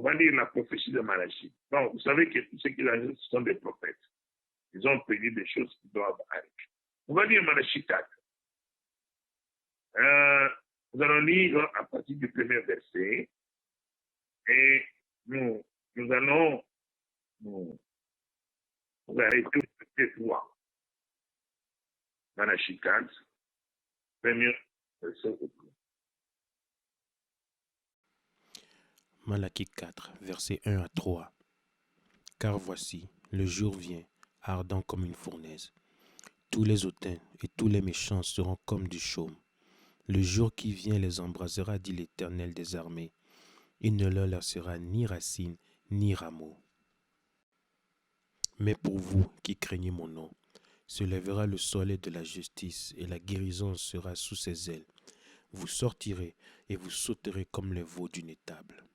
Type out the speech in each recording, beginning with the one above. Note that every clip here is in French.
va lire la prophétie de Malachie. Donc, vous savez que tous ceux qui l'ajoutent sont des prophètes. Ils ont prédit des choses qui doivent arriver. On va lire Malachie 4. Nous allons lire à partir du premier verset. Et nous allons nous arrêter au verset 3. Malachie 4, premier verset. Malachie 4, versets 1 à 3. Car voici, le jour vient, ardent comme une fournaise. Tous les hautains et tous les méchants seront comme du chaume. Le jour qui vient les embrasera, dit l'Éternel des armées. Il ne leur laissera ni racine, ni rameau. Mais pour vous qui craignez mon nom, se lèvera le soleil de la justice et la guérison sera sous ses ailes. Vous sortirez et vous sauterez comme les veaux d'une étable.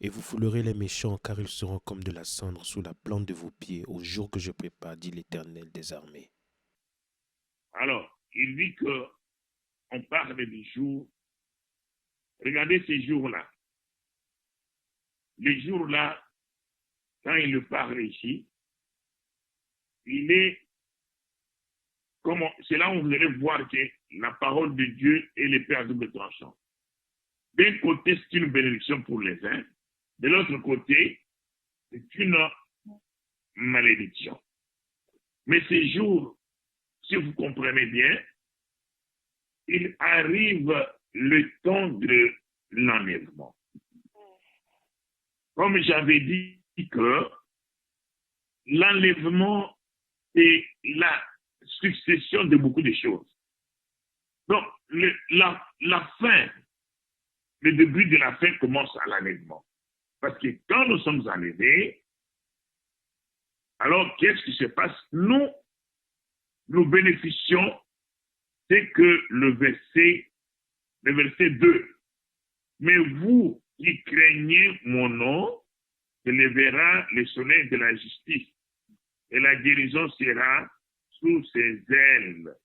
Et vous foulerez les méchants, car ils seront comme de la cendre sous la plante de vos pieds au jour que je prépare, dit l'Éternel des armées. Alors, il dit que on parle des jours. Regardez ces jours-là. Les jours-là, quand il le parle ici, il est comment, c'est là où vous allez voir que la parole de Dieu est l'épée à double tranchant. D'un côté, c'est une bénédiction pour les uns. De l'autre côté, c'est une malédiction. Mais ces jours, si vous comprenez bien, il arrive le temps de l'enlèvement. Comme j'avais dit que l'enlèvement est la succession de beaucoup de choses. Donc, la fin, le début de la fin commence à l'enlèvement. Parce que quand nous sommes enlevés, alors qu'est-ce qui se passe? Nous bénéficions, c'est que le verset 2. Mais vous qui craignez mon nom, se lèvera le soleil de la justice, et la guérison sera sous ses ailes.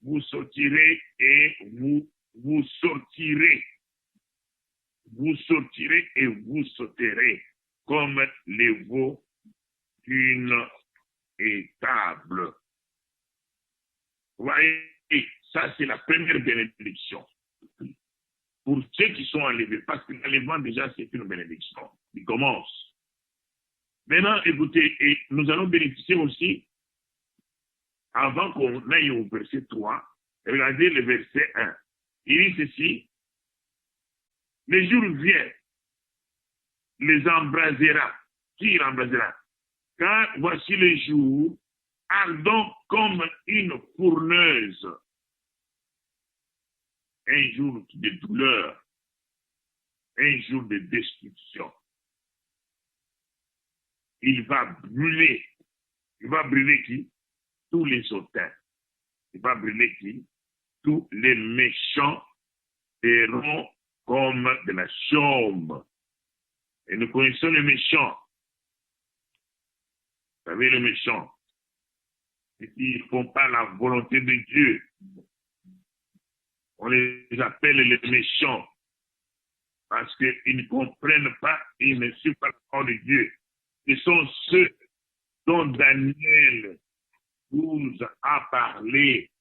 Vous sortirez et vous sortirez. Vous sortirez et vous sauterez comme les veaux d'une étable. Vous voyez, ça c'est la première bénédiction. Pour ceux qui sont enlevés, parce que l'enlèvement déjà c'est une bénédiction. Il commence. Maintenant, écoutez, et nous allons bénéficier aussi, avant qu'on aille au verset 3, regardez le verset 1. Il dit ceci: le jour vient, les embrasera. Qui embrasera? Car voici le jour, ardent comme une fourneuse. Un jour de douleur, un jour de destruction. Il va brûler. Il va brûler qui? Tous les hautains. Il va brûler qui? Tous les méchants seront comme de la chaume. Et nous connaissons les méchants. Vous savez, les méchants, c'est qu'ils ne font pas la volonté de Dieu. On les appelle les méchants parce qu'ils ne comprennent pas, ils ne suivent pas la parole de Dieu. Ce sont ceux dont Daniel 12 a parlé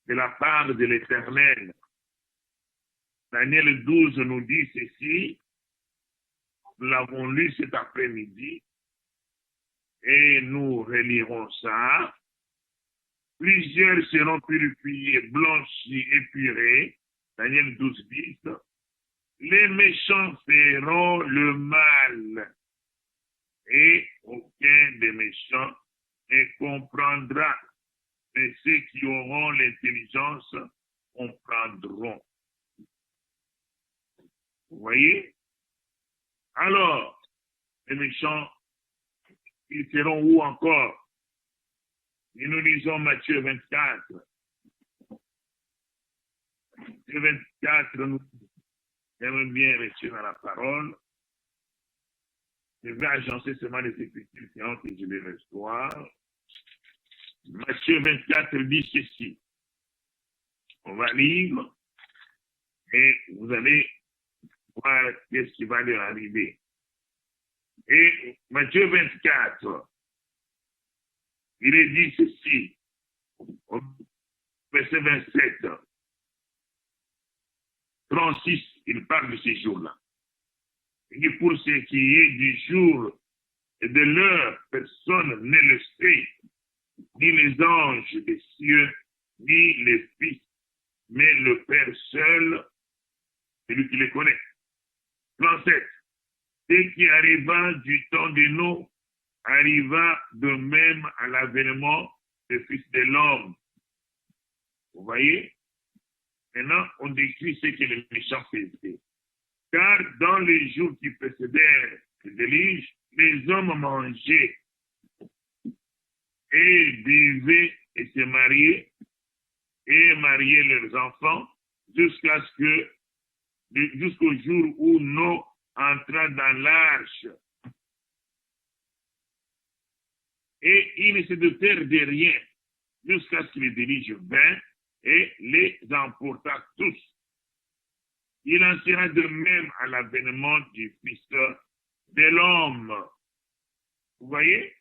de la part de l'Éternel. Daniel 12 nous dit ceci, nous l'avons lu cet après-midi, et nous relirons ça. Plusieurs seront purifiés, blanchis, épurés. Daniel 12, 10. Les méchants feront le mal, et aucun des méchants ne comprendra. Mais ceux qui auront l'intelligence comprendront. Vous voyez? Alors, les méchants, ils seront où encore? Et nous lisons Matthieu 24. Matthieu 24, nous aimons bien rester dans la parole. Je vais agencer seulement les écritures différentes et je les recevoir. Matthieu 24 dit ceci. On va lire et vous allez voir qu'est-ce qui va leur arriver. Et Matthieu 24, il est dit ceci, au verset 27, 36, il parle de ces jours-là. Il dit, pour ce qui est du jour et de l'heure, personne ne le sait, ni les anges des cieux, ni les fils, mais le Père seul, celui qui les connaît. 37. Ce qui arriva du temps de Noé arriva de même à l'avènement du Fils de l'homme. Vous voyez? Maintenant, on décrit ce que les méchants faisaient. Car dans les jours qui précédèrent le déluge, les hommes mangeaient et buvaient et se mariaient et mariaient leurs enfants jusqu'au jour où Noé entra dans l'arche. Et ils ne se doutèrent de rien jusqu'à ce que le déluge vint et les emporta tous. Il en sera de même à l'avènement du Fils de l'homme. Vous voyez?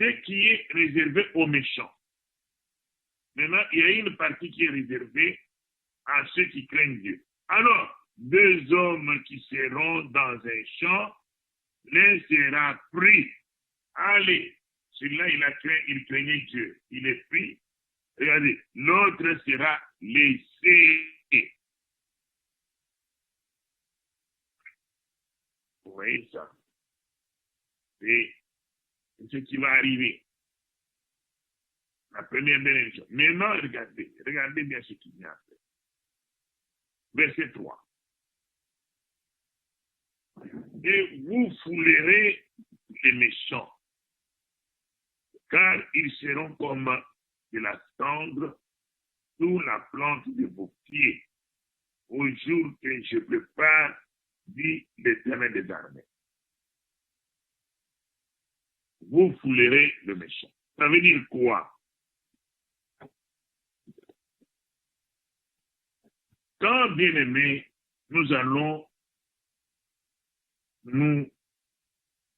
Ce qui est réservé aux méchants. Maintenant, il y a une partie qui est réservée à ceux qui craignent Dieu. Alors, deux hommes qui seront dans un champ, l'un sera pris. Allez, celui-là, il craignait Dieu. Il est pris. Regardez, l'autre sera laissé. Vous voyez ça? C'est ce qui va arriver. La première bénédiction. Maintenant, regardez bien ce qu'il y a fait. Verset 3. Et vous foulerez les méchants, car ils seront comme de la cendre sous la plante de vos pieds, au jour que je prépare, dit l'Éternel des armées. Vous foulerez le méchant. Ça veut dire quoi? Quand, bien aimé, nous allons nous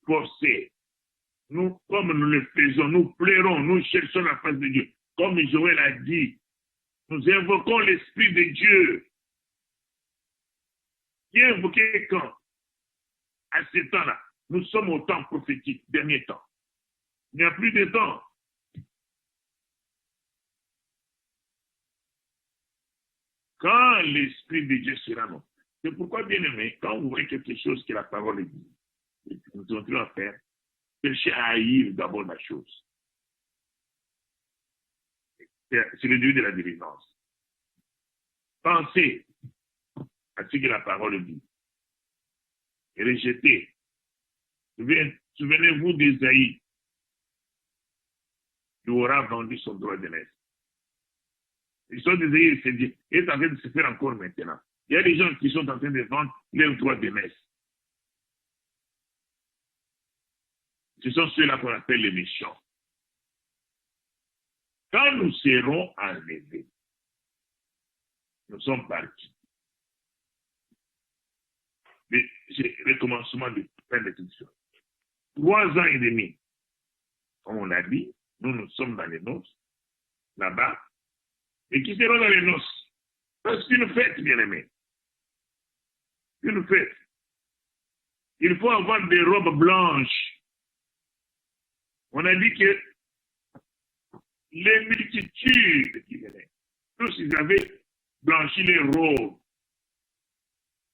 forcer, nous, comme nous le faisons, nous plairons, nous cherchons la face de Dieu. Comme Joël a dit, nous invoquons l'Esprit de Dieu. Qui est invoqué quand? À ce temps-là. Nous sommes au temps prophétique, dernier temps. Il n'y a plus de temps. Quand l'Esprit de Dieu sera non. C'est pourquoi, bien aimé, quand vous voyez quelque chose que la parole dit, nous devons à faire, cherchez à haïr d'abord la chose. C'est le début de la délivrance. Pensez à ce que la parole dit. Et rejetez. Souvenez-vous d'Ésaïe, qui aura vendu son droit de naissance. L'histoire d'Ésaïe est en train de se faire encore maintenant. Il y a des gens qui sont en train de vendre leur droit de naissance. Ce sont ceux-là qu'on appelle les méchants. Quand nous serons enlevés, nous sommes partis. C'est le commencement de fin de toute chose. 3 ans et demi, comme on a dit, nous sommes dans les noces, là-bas, et qui seront dans les noces. C'est une fête, bien aimé. Une fête. Il faut avoir des robes blanches. On a dit que les multitudes qui venaient, tous ils avaient blanchi les robes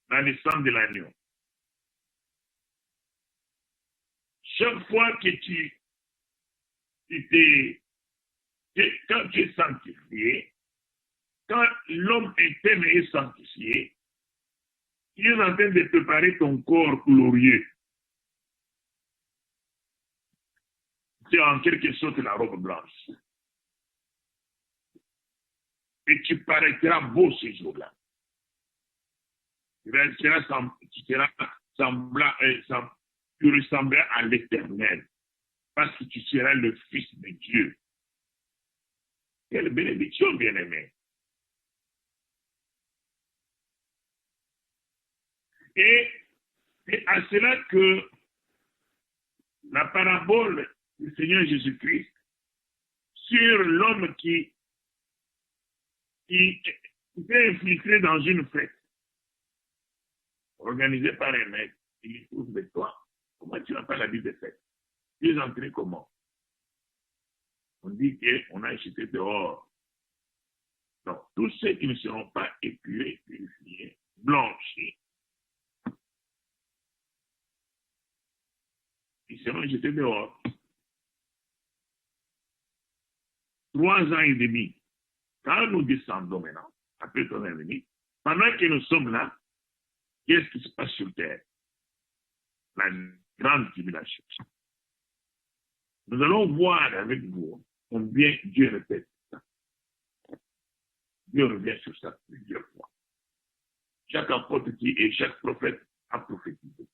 dans le sang de l'agneau. Chaque fois que quand tu es sanctifié, quand l'homme interne est sanctifié, il est en train de préparer ton corps glorieux. C'est en quelque sorte la robe blanche. Et tu paraîtras beau ce jour-là. Tu ressembleras à l'Éternel. Parce que tu seras le Fils de Dieu. Quelle bénédiction, bien-aimé. Et c'est à cela que la parabole du Seigneur Jésus-Christ sur l'homme qui s'est infiltré dans une fête organisée par un maître. Il trouve de toi. Comment tu n'as pas la vie de fête? Tu es entré comment? On dit qu'on a jeté dehors. Donc, tous ceux qui ne seront pas épurés, purifiés, blanchis, ils seront jetés dehors. 3 ans et demi. Quand nous descendons maintenant, après 3 ans et demi, pendant que nous sommes là, qu'est-ce qui se passe sur terre? La grande tribulation. Nous allons voir avec vous combien Dieu répète ça. Dieu revient sur ça plusieurs fois. Chaque apôtre et chaque prophète a prophétisé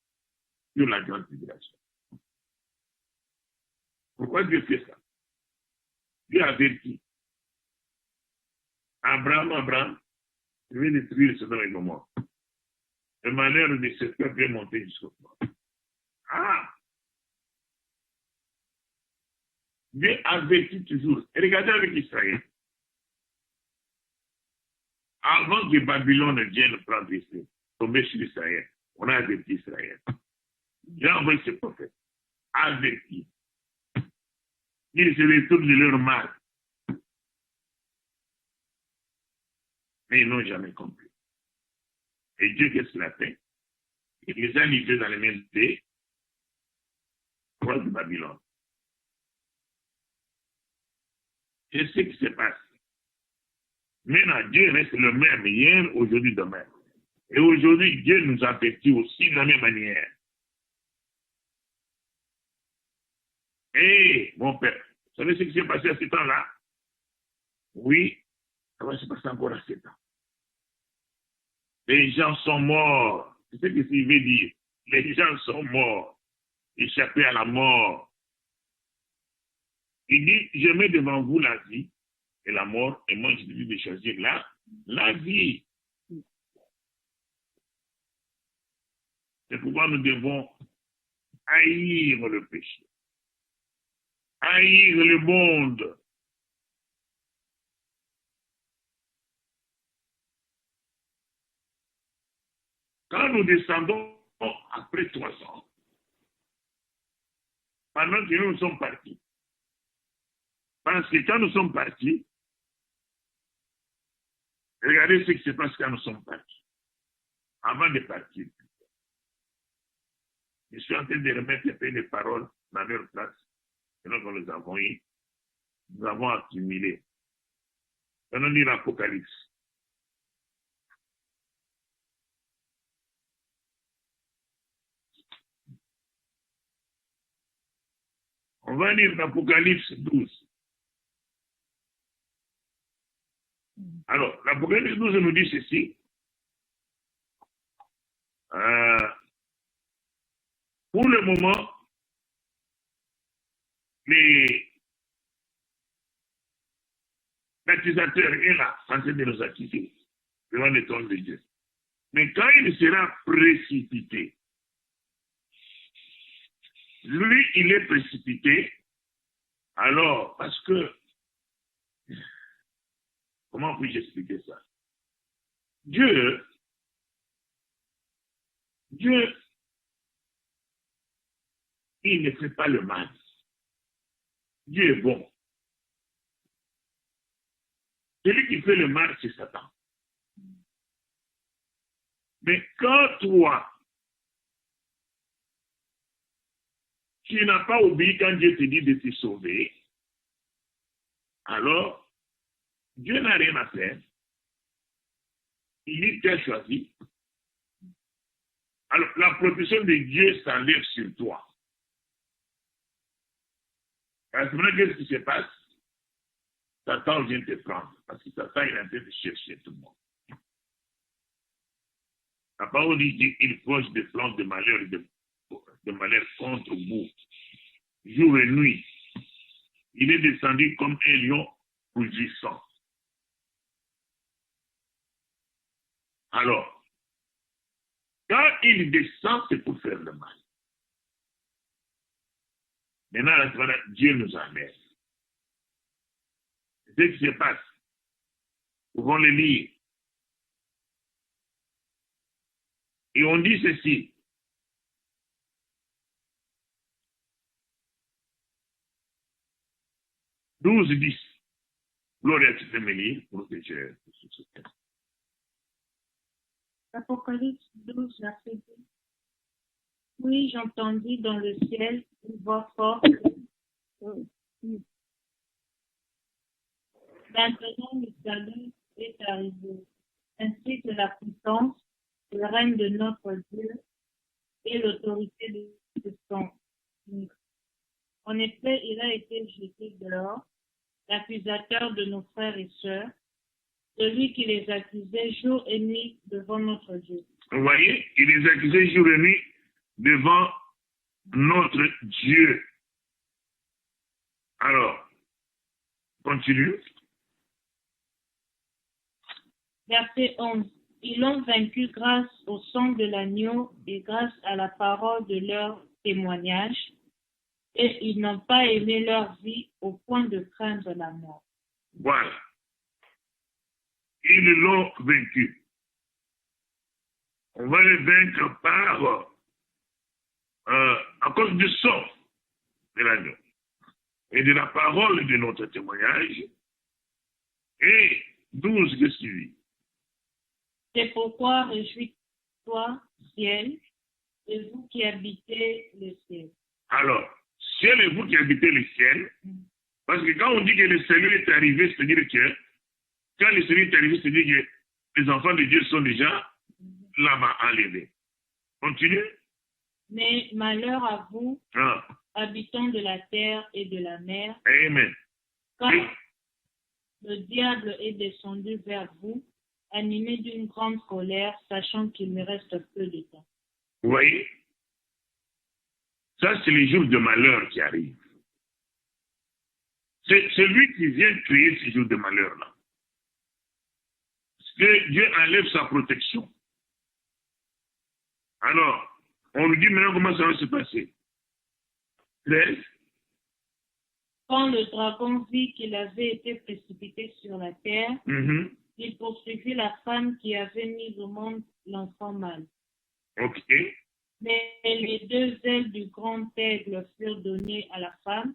sur la grande tribulation. Pourquoi Dieu fait ça? Dieu a averti. Abraham, je vais détruire Sodome et Gomorrhe. Le malheur de ce peuple est monté jusqu'au mort. Ah! Dieu avertit toujours. Et regardez avec Israël. Avant que Babylone vienne prendre Israël, tomber sur Israël, on a averti Israël. Dieu a envoyé ce prophète. Averti. Ils se retournent de leur mal. Mais ils n'ont jamais compris. Et Dieu, qu'est-ce qu'il a fait? Il les a livrés dans les mains des rois de Babylone. C'est ce qui se passe. Maintenant, Dieu reste le même hier, aujourd'hui, demain. Et aujourd'hui, Dieu nous avertit aussi de la même manière. Et mon père, vous savez ce qui s'est passé à ce temps-là? Oui, ça va se passer encore à ce temps. Les gens sont morts. C'est ce que ça veut dire. Les gens sont morts, échappés à la mort. Il dit, je mets devant vous la vie et la mort, et moi je dis de choisir la vie. C'est pourquoi nous devons haïr le péché, haïr le monde. Quand nous descendons après 3 ans, pendant que nous sommes partis, parce que quand nous sommes partis, regardez ce qui se passe quand nous sommes partis. Avant de partir, je suis en train de remettre un peu les paroles dans leur place. Et donc, nous les avons eu, nous avons accumulé. On lit l'Apocalypse. On va lire l'Apocalypse 12. Alors, l'Apocalypse 12 nous dit ceci. Pour le moment, l'accusateur est là, en train de nous accuser devant le trône de Dieu. Mais quand il sera précipité, lui, il est précipité, alors, parce que, comment puis-je expliquer ça? Dieu, il ne fait pas le mal. Dieu est bon. Celui qui fait le mal, c'est Satan. Mais quand toi, tu n'as pas obéi quand Dieu te dit de te sauver, alors, Dieu n'a rien à faire. Il dit tu as choisi. Alors, la protection de Dieu s'enlève sur toi. À ce moment-là, qu'est-ce qui se passe? Satan vient te prendre. Parce que Satan, il est en train de chercher tout le monde. La parole dit qu'il forge des plans de malheur et de malheur contre vous. Jour et nuit. Il est descendu comme un lion rugissant. Alors, Quand il descend, c'est pour faire le mal. Maintenant, voilà, Dieu nous emmène. C'est ce qui se passe. Nous pouvons le lire. Et on dit ceci. « 12-10. Gloria, tu peux me lire pour que je... Apocalypse 12, verset 2. Oui, j'entendis dans le ciel une voix forte. Maintenant, le salut est arrivé, ainsi que la puissance, le règne de notre Dieu et l'autorité de son Fils. En effet, il a été jeté dehors, l'accusateur de nos frères et sœurs, celui qui les accusait jour et nuit devant notre Dieu. Vous voyez, il les accusait jour et nuit devant notre Dieu. Alors, continue. Verset 11. Ils l'ont vaincu grâce au sang de l'agneau et grâce à la parole de leur témoignage, et ils n'ont pas aimé leur vie au point de craindre la mort. Voilà. Ils l'ont vaincu. On va les vaincre par, à cause du sang de l'agneau et de la parole de notre témoignage. Et 12 que suivi. C'est pourquoi réjouis-toi, ciel, et vous qui habitez le ciel. Alors, ciel et vous qui habitez le ciel, parce que quand on dit que le salut est arrivé, c'est-à-dire que quand le salut est arrivé, c'est-à-dire que les enfants de Dieu sont déjà là-bas enlevés. Continue. Mais malheur à vous, Ah. habitants de la terre et de la mer, Amen. quand Et- le diable est descendu vers vous, animé d'une grande colère, sachant qu'il me reste peu de temps. Vous voyez? Ça, c'est les jours de malheur qui arrivent. C'est lui qui vient créer ces jours de malheur-là. Parce que Dieu enlève sa protection. Alors, on nous dit maintenant comment ça va se passer. 13. Quand le dragon vit qu'il avait été précipité sur la terre, il poursuivit la femme qui avait mis au monde l'enfant mâle. OK. Mais les deux ailes du grand aigle furent données à la femme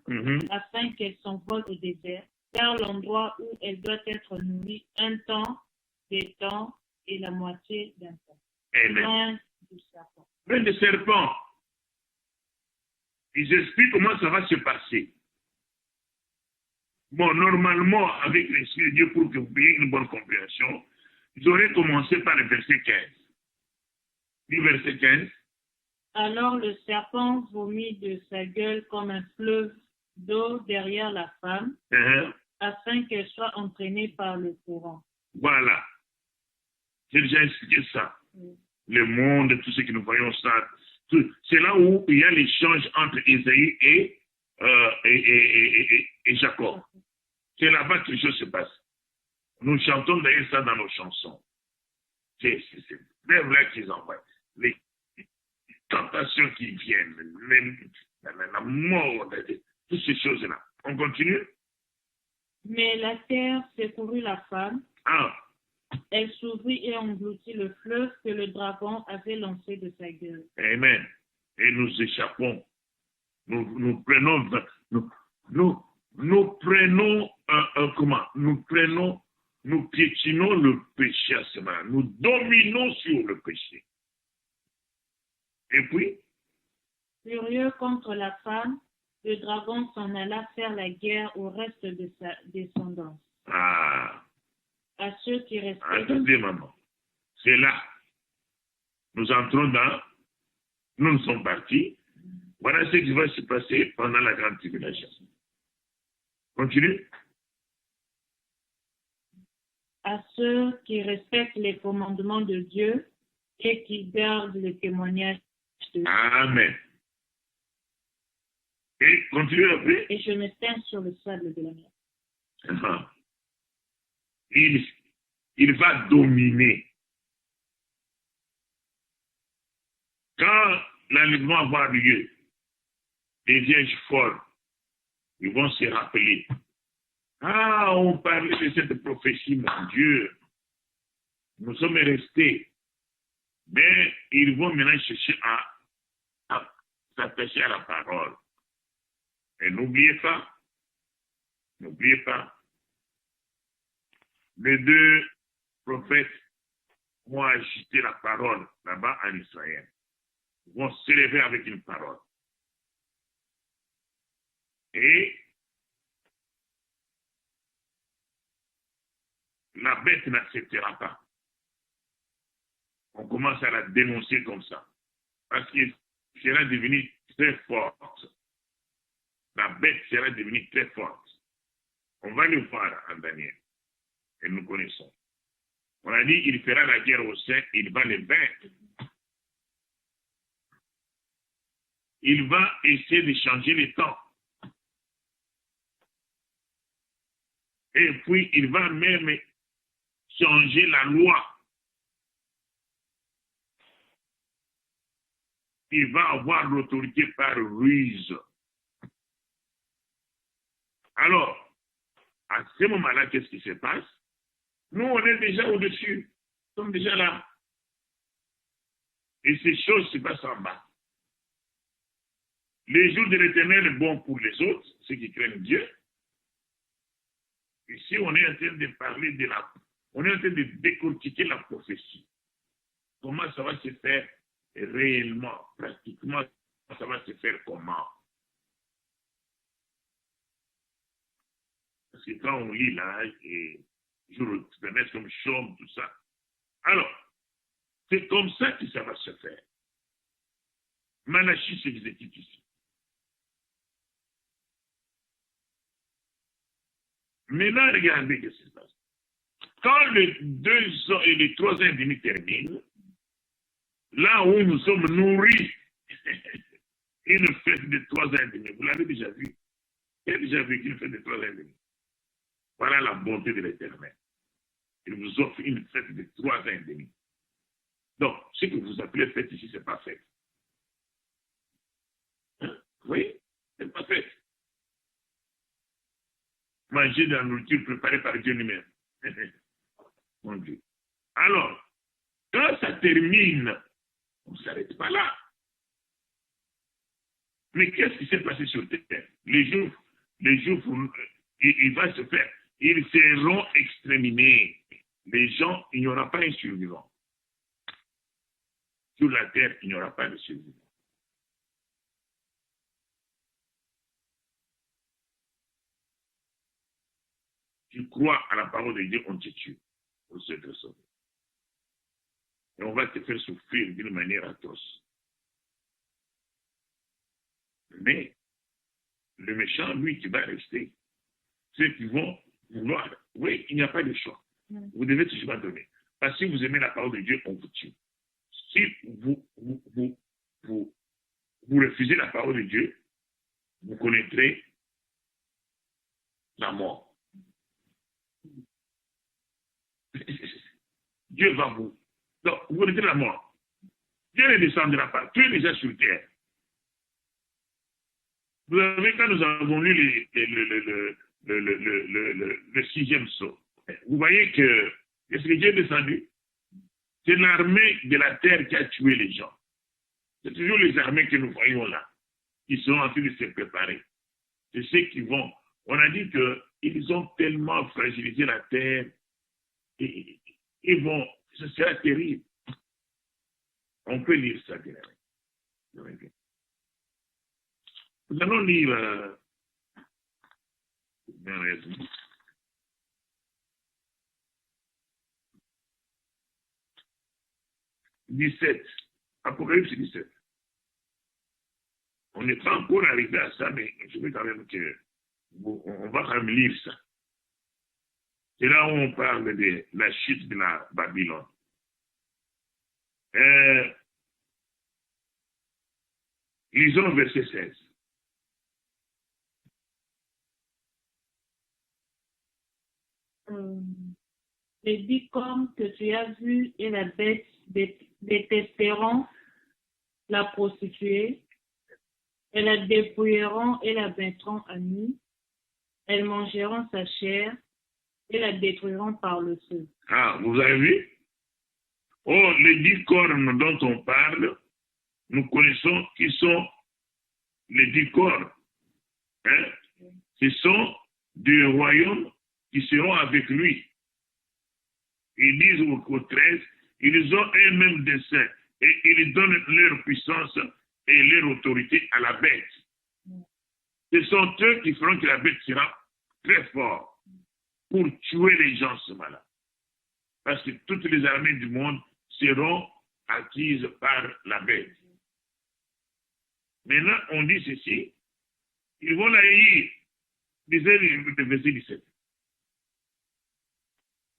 afin qu'elle s'envole au désert, vers l'endroit où elle doit être nourrie un temps, des temps et la moitié d'un temps. Amen. Loin du serpent. Plein de serpents. Ils expliquent comment ça va se passer. Bon, normalement, avec l'Esprit de Dieu, pour que vous ayez une bonne compréhension, ils auraient commencé par le verset 15. Le verset 15. Alors le serpent vomit de sa gueule comme un fleuve d'eau derrière la femme, afin qu'elle soit entraînée par le courant. Voilà. J'ai déjà expliqué ça. Le monde, tout ce que nous voyons, ça, c'est là où il y a l'échange entre Isaïe et Jacob. C'est là-bas que les choses se passent. Nous chantons d'ailleurs ça dans nos chansons. C'est même là qu'ils envoient. Les tentations qui viennent, la mort, toutes ces choses-là. On continue? Mais la terre secourut la femme. Ah. Elle s'ouvrit et engloutit le fleuve que le dragon avait lancé de sa gueule. Amen. Et nous échappons. Nous prenons comment? Nous piétinons le péché à ce moment-là. Nous dominons sur le péché. Et puis? Furieux contre la femme, le dragon s'en alla faire la guerre au reste de sa descendance. Ah. À ceux qui restaient. Attendez, maman. C'est là. Nous entrons dans. Nous sommes partis. Voilà ce qui va se passer pendant la grande tribulation. Continue. À ceux qui respectent les commandements de Dieu et qui gardent le témoignage de Dieu. Amen. Et continue après. Et je me tiens sur le sable de la mer. Il va dominer. quand l'enlèvement va avoir lieu, les vierges folles, ils vont se rappeler. Ah, on parlait de cette prophétie, mon Dieu. Nous sommes restés. Mais ils vont maintenant chercher à s'attacher à la parole. Et n'oubliez pas, les deux prophètes vont agiter la parole là-bas en Israël. Ils vont s'élever avec une parole. Et la bête n'acceptera pas. On commence à la dénoncer comme ça. Parce qu'elle sera devenue très forte. La bête sera devenue très forte. On va le voir en Daniel. Et nous connaissons. On a dit il fera la guerre aux saints, il va les vaincre. Il va essayer de changer les temps. Et puis il va même changer la loi. Il va avoir l'autorité par ruse. Alors, à ce moment-là, qu'est-ce qui se passe? Nous, on est déjà au-dessus. Nous sommes déjà là. Et ces choses se passent en bas. Les jours de l'Éternel sont bons pour les autres, ceux qui craignent Dieu. Ici, on est en train de parler on est en train de décortiquer la prophétie. Comment ça va se faire réellement, pratiquement, ça va se faire comment? Parce que quand on lit là, et jour le comme chaume, tout ça. Alors, c'est comme ça que ça va se faire. Malachie s'exécute ici. Maintenant, regardez ce qui se passe. Quand les 2 ans et les 3 ans et demi terminent, là où nous sommes nourris, une fête de 3 ans et demi, vous l'avez déjà vu. Qui a déjà vécu une fête de 3 ans et demi? Voilà la bonté de l'Éternel. Il vous offre une fête de 3 ans et demi. Donc, ce que vous appelez fête ici, ce n'est pas fête. Oui, ce n'est pas fête. Manger de la nourriture préparée par Dieu lui-même. Mon Dieu. Alors, quand ça termine, on ne s'arrête pas là. Mais qu'est-ce qui s'est passé sur terre? Les jours, il va se faire. Ils seront exterminés. Les gens, il n'y aura pas un survivant. Sur la terre, il n'y aura pas de survivant. Tu crois à la parole de Dieu, on te tue pour se te sauver. Et on va te faire souffrir d'une manière atroce. Mais le méchant, lui, qui va rester, ceux qui vont vouloir, oui, il n'y a pas de choix. Vous devez toujours abandonner. Parce que si vous aimez la parole de Dieu, on vous tue. Si vous refusez la parole de Dieu, vous connaîtrez la mort. Dieu va vous. Donc, vous connaîtrez la mort. Dieu ne descendra pas. Tu es déjà sur terre. Vous savez, quand nous avons lu le 6e sceau, vous voyez que qu'est-ce que Dieu est descendu? C'est l'armée de la terre qui a tué les gens. C'est toujours les armées que nous voyons là, qui sont en train de se préparer. C'est ceux qui vont. On a dit qu'ils ont tellement fragilisé la terre, et ils vont. Ce sera terrible. On peut lire ça, bien. Nous allons lire. 17. Apocalypse 17. On n'est pas encore arrivé à ça, mais je veux quand même on va quand même lire ça. C'est là où on parle de la chute de la Babylone. Lisons verset 16. Les 10 cornes que tu as vues et la bête détesteront la prostituée, elles la dépouilleront et la mettront à nu, elles mangeront sa chair et la détruiront par le feu. Ah, vous avez vu? Oh, les 10 cornes dont on parle, nous connaissons qui sont les 10 cornes. Hein? Ce sont des royaumes qui seront avec lui. Ils disent au 13, ils ont eux-mêmes des saints et ils donnent leur puissance et leur autorité à la bête. Ce sont eux qui feront que la bête sera très forte pour tuer les gens ce malin. Parce que toutes les armées du monde seront acquises par la bête. Maintenant, on dit ceci, ils vont la haïr. Lisez le verset 17.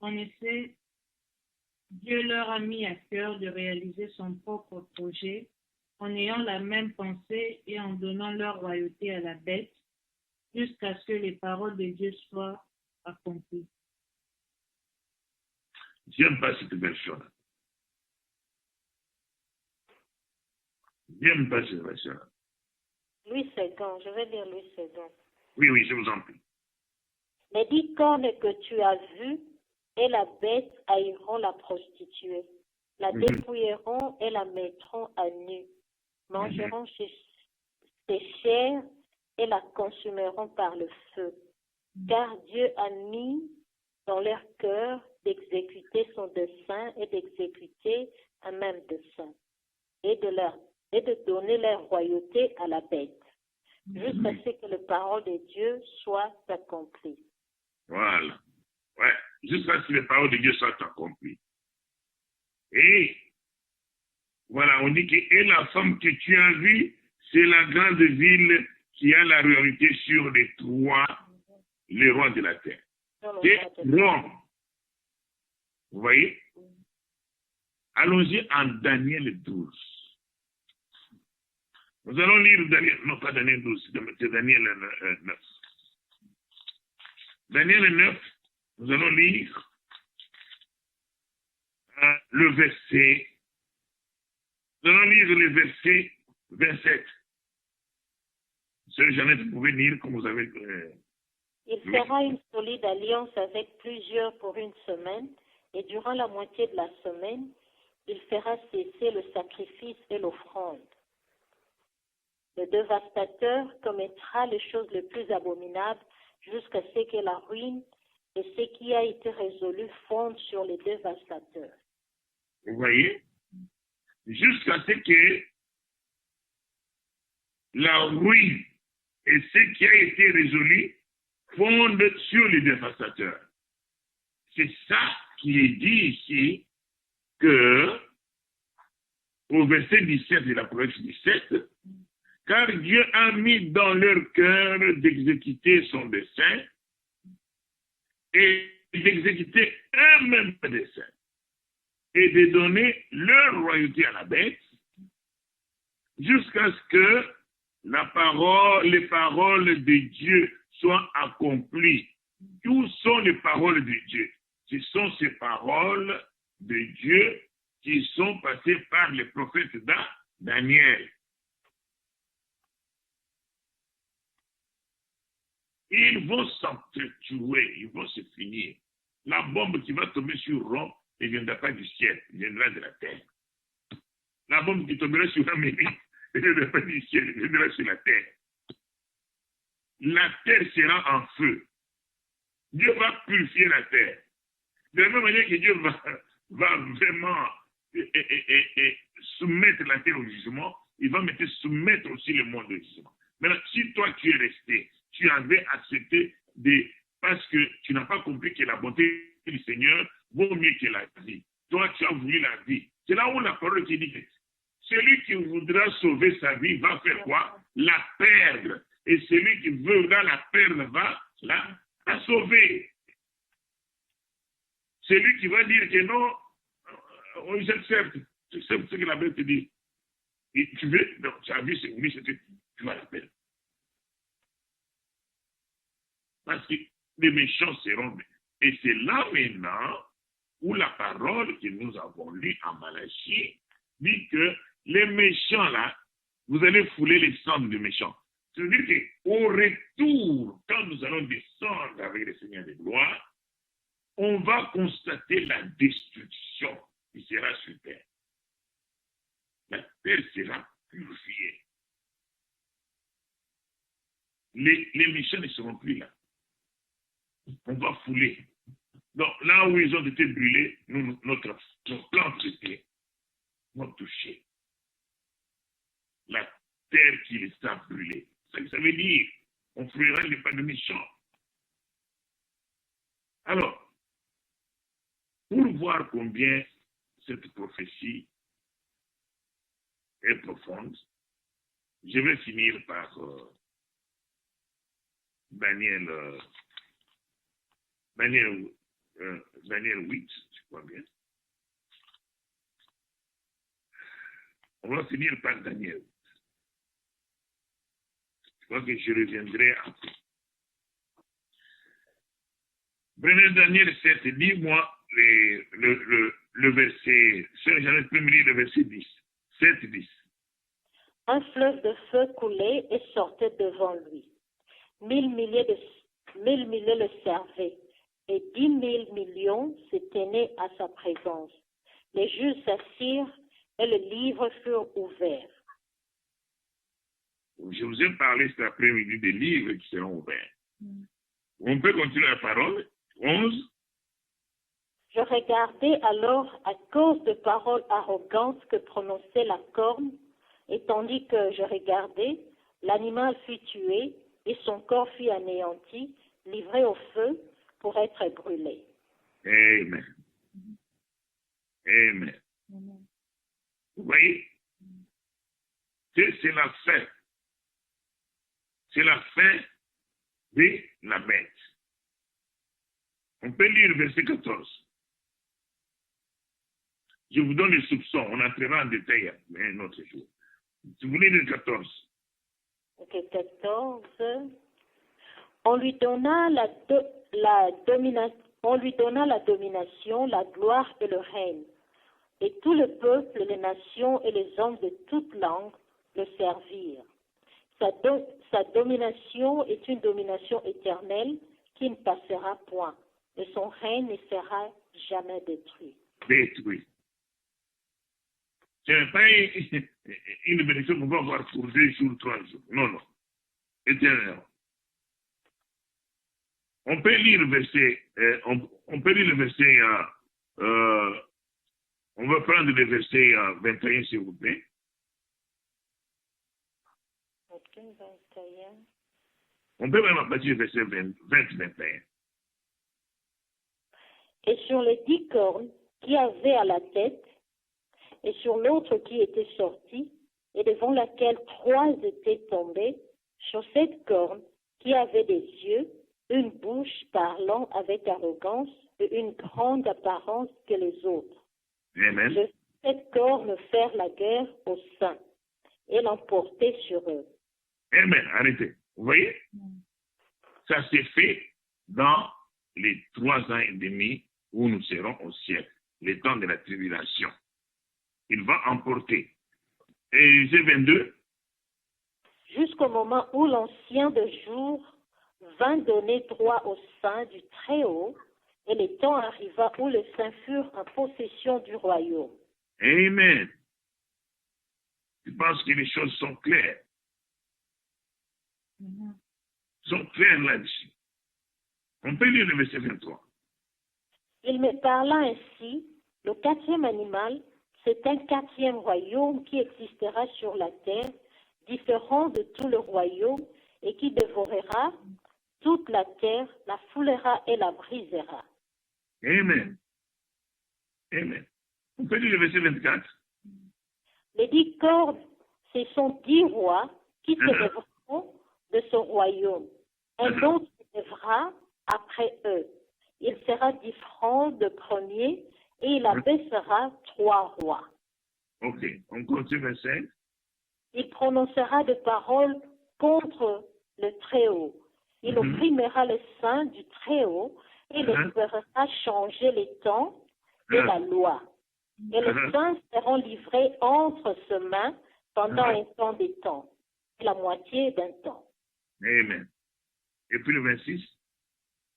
En effet, Dieu leur a mis à cœur de réaliser son propre projet en ayant la même pensée et en donnant leur royauté à la bête jusqu'à ce que les paroles de Dieu soient accomplies. J'aime pas cette version-là. J'aime pas cette version-là. Louis II, je vais dire Louis II. Oui, oui, je vous en prie. Les 10 cornes que tu as vues et la bête haïront la prostituée, la dépouilleront et la mettront à nu, mangeront ses chairs et la consumeront par le feu. Car Dieu a mis dans leur cœur d'exécuter son dessein et d'exécuter un même dessein, et de donner leur royauté à la bête, jusqu'à ce que les paroles de Dieu soient accomplies. Voilà. Ouais, jusqu'à ce que les paroles de Dieu soient accomplies. Et voilà, on dit que et la femme que tu as vue, c'est la grande ville qui a la réalité sur les rois de la terre. C'est Rome. Vous voyez? Allons-y en Daniel 12. Nous allons lire Daniel, non pas Daniel 12, c'est Daniel 9. Daniel 9, nous allons lire le verset. Nous allons lire le verset 27. Sœur Jeannette, vous pouvez lire comme vous avez... Il fera une solide alliance avec plusieurs pour une semaine, et durant la moitié de la semaine, il fera cesser le sacrifice et l'offrande. Le dévastateur commettra les choses les plus abominables jusqu'à ce que la ruine et ce qui a été résolu fondent sur les dévastateurs. Vous voyez? Jusqu'à ce que la ruine et ce qui a été résolu fondent sur les dévastateurs. C'est ça qui est dit ici, que au verset 17 de l'Apocalypse 17, car Dieu a mis dans leur cœur d'exécuter son dessein et d'exécuter eux-mêmes le dessein et de donner leur royauté à la bête jusqu'à ce que les paroles de Dieu soient accomplies. Où sont les paroles de Dieu? Ce sont ces paroles de Dieu qui sont passées par les prophètes Daniel. Ils vont s'entretuer, ils vont se finir. La bombe qui va tomber sur Rome ne viendra pas du ciel, elle viendra de la terre. La bombe qui tombera sur l'Amérique ne viendra pas du ciel, elle viendra sur la terre. La terre sera en feu. Dieu va purifier la terre. De la même manière que Dieu va vraiment soumettre la terre au jugement, il va maintenant soumettre aussi le monde au jugement. Maintenant, si toi tu es resté, tu avais accepté parce que tu n'as pas compris que la bonté du Seigneur vaut mieux que la vie. Toi, tu as voulu la vie. C'est là où la parole qui dit que celui qui voudra sauver sa vie va faire quoi? La perdre. Et celui qui voudra la perdre va la sauver. Celui qui va dire que non, j'accepte ce que la Bible te dit. Et tu veux, donc, tu as vu, c'est oui, tu vas la perdre. Parce que les méchants seront... Et c'est là maintenant où la parole que nous avons lue en Malachie dit que les méchants là, vous allez fouler les cendres des méchants. C'est-à-dire qu'au retour, quand nous allons descendre avec le Seigneur de gloire, on va constater la destruction qui sera sur terre. La terre sera purifiée. Les méchants ne seront plus là. On va fouler. Donc, là où ils ont été brûlés, notre plantes vont toucher la terre qui les a brûlés. Ça veut dire, on fouillera les pas de méchants. Alors, pour voir combien cette prophétie est profonde, je vais finir par Daniel 8, je crois bien. On va finir par Daniel. Je crois que je reviendrai après. Prenez Daniel 7, dis-moi le verset, j'en peux me lire le verset 10. 7, 10. Un fleuve de feu coulait et sortait devant lui. 1000 milliers le servaient, et 10 000 millions se tenaient à sa présence. Les juges s'assirent et les livres furent ouverts. Je vous ai parlé cet après-midi des livres qui seront ouverts. On peut continuer la parole. 11. Je regardais alors à cause de paroles arrogantes que prononçait la corne, et tandis que je regardais, l'animal fut tué et son corps fut anéanti, livré au feu pour être brûlé. Amen. Amen. Vous voyez, c'est la fin. C'est la fin de la bête. On peut lire le verset 14. Je vous donne les soupçons. On entrera en détail un autre jour. Si vous voulez le 14. Ok, 14. On lui donna la domination, la gloire et le règne. Et tout le peuple, les nations et les hommes de toutes langues le servirent. Sa domination est une domination éternelle qui ne passera point, et son règne ne sera jamais détruit. Détruit. Ce n'est pas une bénédiction qu'on va avoir pour 2 jours, 3 jours. Non, non. Éternellement. On peut lire le verset, on va prendre le verset 21, s'il vous plaît. Ok, 21. On peut même partir du verset 20-21. Et sur les 10 cornes qui avaient à la tête, et sur l'autre qui était sortie, et devant laquelle 3 étaient tombés, sur cette corne qui avait des yeux, une bouche parlant avec arrogance et une grande apparence que les autres. Amen. De cette corne faire la guerre aux saints et l'emporter sur eux. Amen. Arrêtez. Vous voyez? Ça s'est fait dans les 3 ans et demi où nous serons au ciel, les temps de la tribulation. Il va emporter. Et verset 22. Jusqu'au moment où l'ancien de jour vint donner droit au sein du Très-Haut, et le temps arriva où les saints furent en possession du royaume. Amen. Je pense que les choses sont claires. Sont claires là-dessus. On peut lire le verset 23. Il me parla ainsi, le 4e animal, c'est un 4e royaume qui existera sur la terre, différent de tout le royaume, et qui dévorera toute la terre, la foulera et la brisera. Amen. Amen. On peut lire le verset 24. Les 10 cornes, ce sont 10 rois qui se lèveront de ce royaume. Un autre se lèvera après eux. Il sera différent de premier et il abaissera 3 rois. Ok, on continue le verset. Il prononcera des paroles contre le Très-Haut. Il opprimera les saints du Très-Haut et les fera changer les temps et la loi. Et les saints seront livrés entre ses mains pendant un temps des temps, la moitié d'un temps. Amen. Et puis le 26.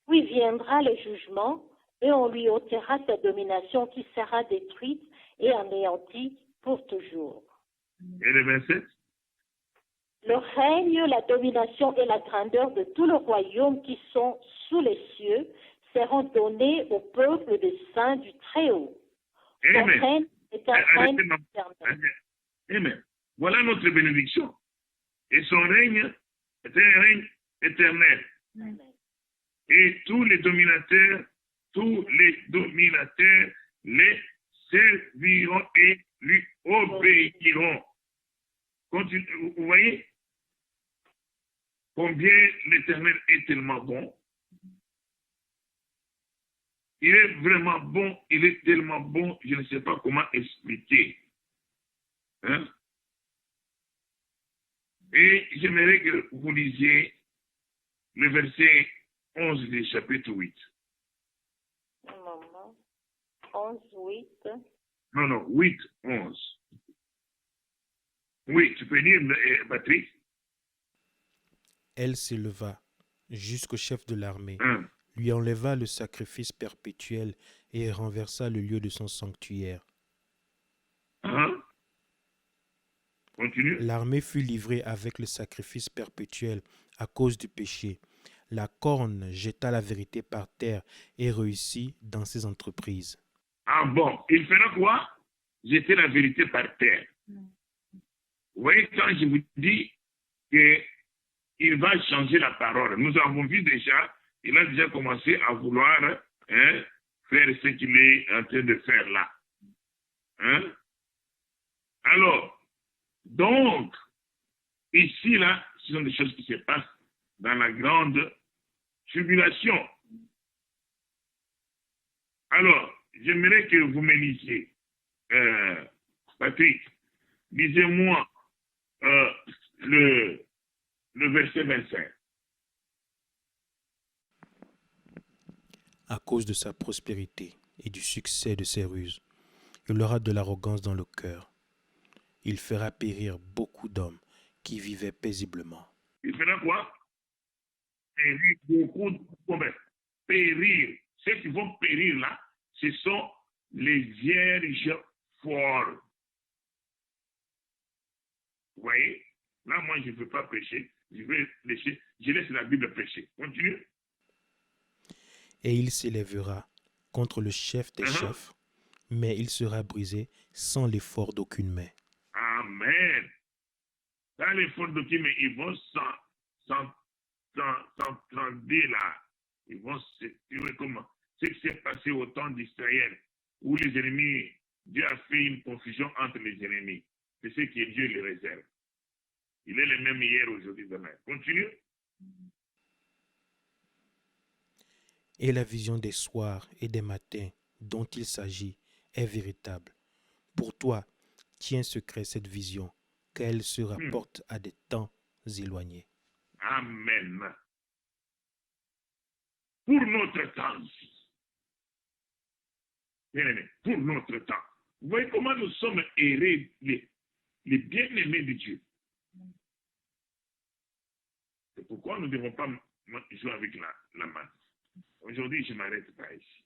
Puis viendra le jugement, et on lui ôtera sa domination qui sera détruite et anéantie pour toujours. Et le 27. Le règne, la domination et la grandeur de tout le royaume qui sont sous les cieux seront donnés au peuple des saints du Très-Haut. Son Amen. règne est un règne Arrêtez-moi. éternel. Amen. Voilà notre bénédiction. Et son règne est un règne éternel. Amen. Et tous les dominateurs les serviront et lui obéiront. Vous voyez combien l'Éternel est tellement bon. Il est vraiment bon, il est tellement bon, je ne sais pas comment expliquer. Hein? Et j'aimerais que vous lisiez le verset 11 du chapitre 8. Un moment. 11, 8. Non, 8, 11. Oui, tu peux lire, Patrick. Elle s'éleva jusqu'au chef de l'armée, Hein? lui enleva le sacrifice perpétuel et renversa le lieu de son sanctuaire. Hein? Continue. L'armée fut livrée avec le sacrifice perpétuel à cause du péché. La corne jeta la vérité par terre et réussit dans ses entreprises. Ah bon, il fera quoi? Jeter la vérité par terre. Vous voyez, quand je vous dis qu'il va changer la parole, nous avons vu déjà, il a déjà commencé à vouloir faire ce qu'il est en train de faire là. Hein? Alors, donc, ici, là, ce sont des choses qui se passent dans la grande tribulation. Alors, j'aimerais que vous me lisiez, Patrick, lisez-moi le verset 25. À cause de sa prospérité et du succès de ses ruses, il aura de l'arrogance dans le cœur. Il fera périr beaucoup d'hommes qui vivaient paisiblement. Il fera quoi? Périr beaucoup d'hommes. Périr. Ceux qui vont périr là, ce sont les vierges forts. Vous voyez? Là, moi, je ne veux pas prêcher. Je laisse la Bible prêcher. Continue. Et il s'élèvera contre le chef des chefs, mais il sera brisé sans l'effort d'aucune main. Amen. Dans l'effort d'aucune main, ils vont s'entendre là. Ils vont se tuer comme ce qui s'est passé au temps d'Israël, où les ennemis, Dieu a fait une confusion entre les ennemis. C'est ce que Dieu les réserve. Il est le même hier, aujourd'hui, demain. Continue. Et la vision des soirs et des matins dont il s'agit est véritable. Pour toi, tiens secret cette vision, qu'elle se rapporte à des temps éloignés. Amen. Pour notre temps ici. Bien-aimés, pour notre temps. Vous voyez comment nous sommes errés, les bien-aimés de Dieu. C'est pourquoi nous ne devons pas jouer avec la main. Aujourd'hui, je m'arrête pas ici.